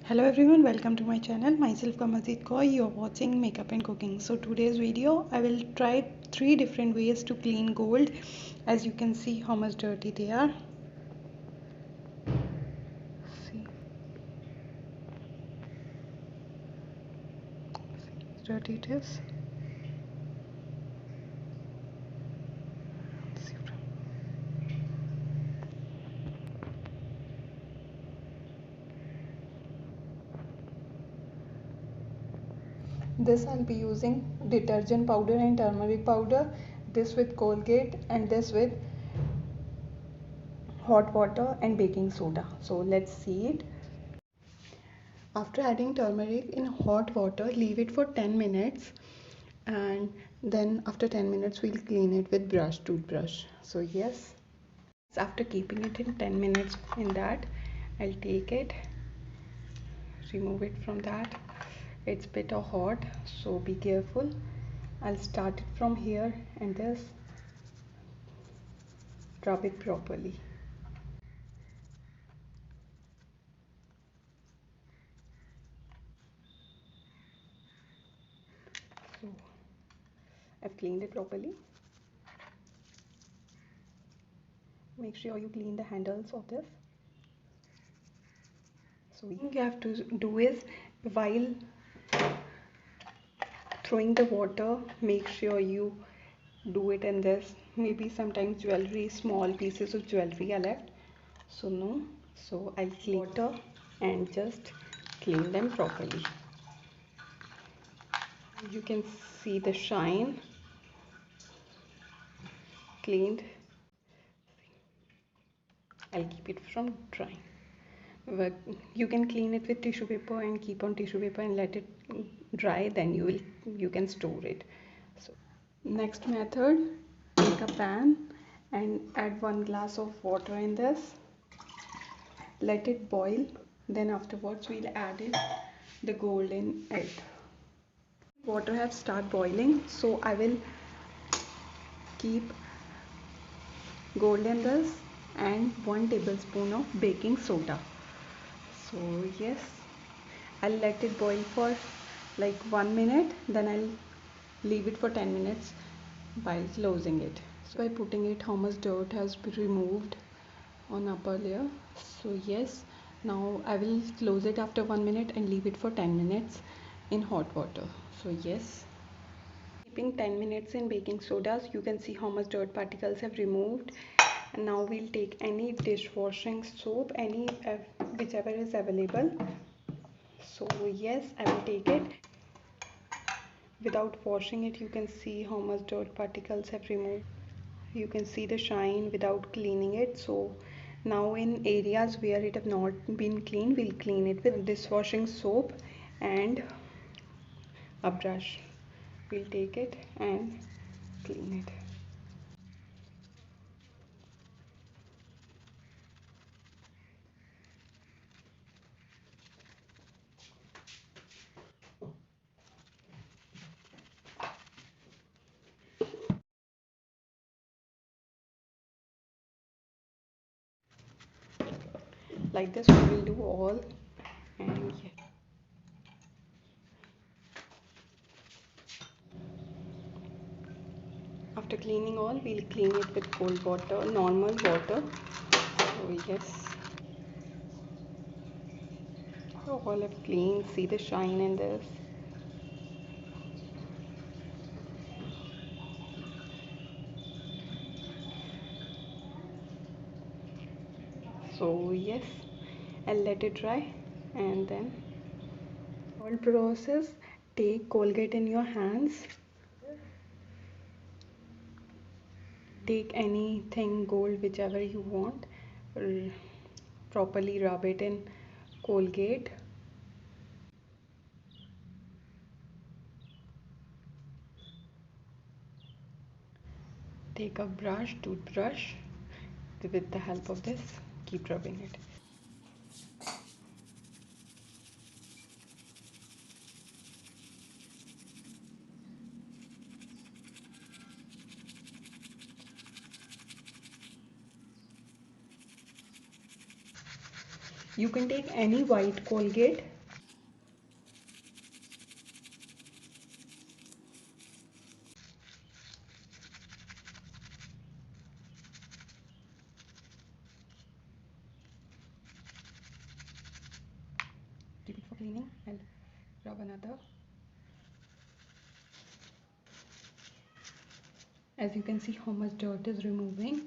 Hello everyone, welcome to my channel. Myself KamalJeet, you're watching makeup and cooking. So today's video I will try 3 different ways to clean gold. As you can see how much dirty they are. See how dirty it is. This I'll be using detergent powder and turmeric powder, this with Colgate and this with hot water and baking soda. So let's see it. After adding turmeric in hot water, leave it for 10 minutes, and then after 10 minutes we'll clean it with toothbrush. So yes, after keeping it in 10 minutes in that, I'll take it, remove it from that. It's bit hot, so be careful. I'll start it from here and just rub it properly. So I've cleaned it properly. Make sure you clean the handles of this. So what you have to do is, while throwing the water, make sure you do it in this. Maybe sometimes jewelry, small pieces of jewelry are left, so no. So I'll clean water and just clean them properly. You can see the shine. Cleaned. I'll keep it from drying. But you can clean it with tissue paper and keep on tissue paper and let it dry, then you can store it. So next method, take a pan and add 1 glass of water in this, let it boil, then afterwards we'll add in the gold in it. Water have start boiling, so I will keep gold in this and 1 tablespoon of baking soda. So yes, I'll let it boil for like 1 minute, then I'll leave it for 10 minutes while closing it. So by putting it, how much dirt has been removed on upper layer. So yes, now I will close it after 1 minute and leave it for 10 minutes in hot water. So yes, keeping 10 minutes in baking sodas, you can see how much dirt particles have removed. And now we'll take any dishwashing soap, whichever is available. So yes, I will take it. Without washing it, you can see how much dirt particles have removed. You can see the shine without cleaning it. So now in areas where it have not been cleaned, we'll clean it with dishwashing soap and a brush. We'll take it and clean it. Like this we will do all, and yeah. After cleaning all, we'll clean it with cold water, normal water. So yes, all have cleaned. See the shine in this. So yes, I'll let it dry, and then all process, take Colgate in your hands, take anything gold whichever you want, properly rub it in Colgate. Take a toothbrush, with the help of this, keep rubbing it. You can take any white Colgate cleaning, I'll rub another. As you can see how much dirt is removing.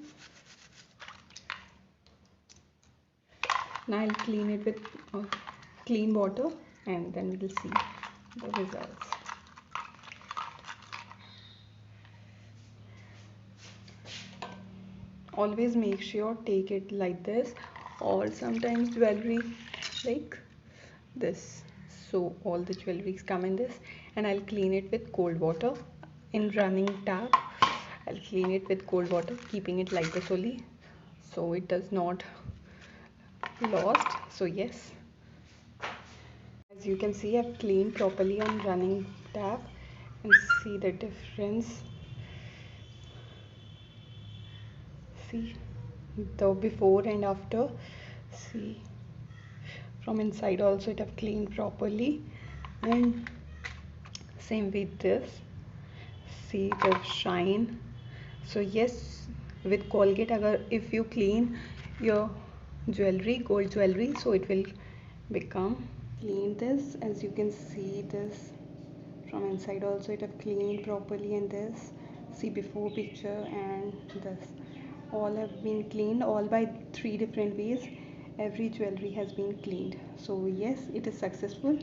Now I'll clean it with clean water and then we'll see the results. Always make sure take it like this, or sometimes jewelry like this. So all the jewelries come in this, and I'll clean it with cold water in running tap. I'll clean it with cold water, keeping it like this only, so it does not lost. So yes, as you can see, I've cleaned properly on running tap, and see the difference. See the before and after. See from inside also it have cleaned properly, and same with this. See the shine. So yes, with Colgate, agar if you clean your jewelry, gold jewelry, so it will become clean. This, as you can see, this from inside also it have cleaned properly, and this, see before picture, and this all have been cleaned, all by 3 different ways. Every jewelry has been cleaned. So yes, it is successful.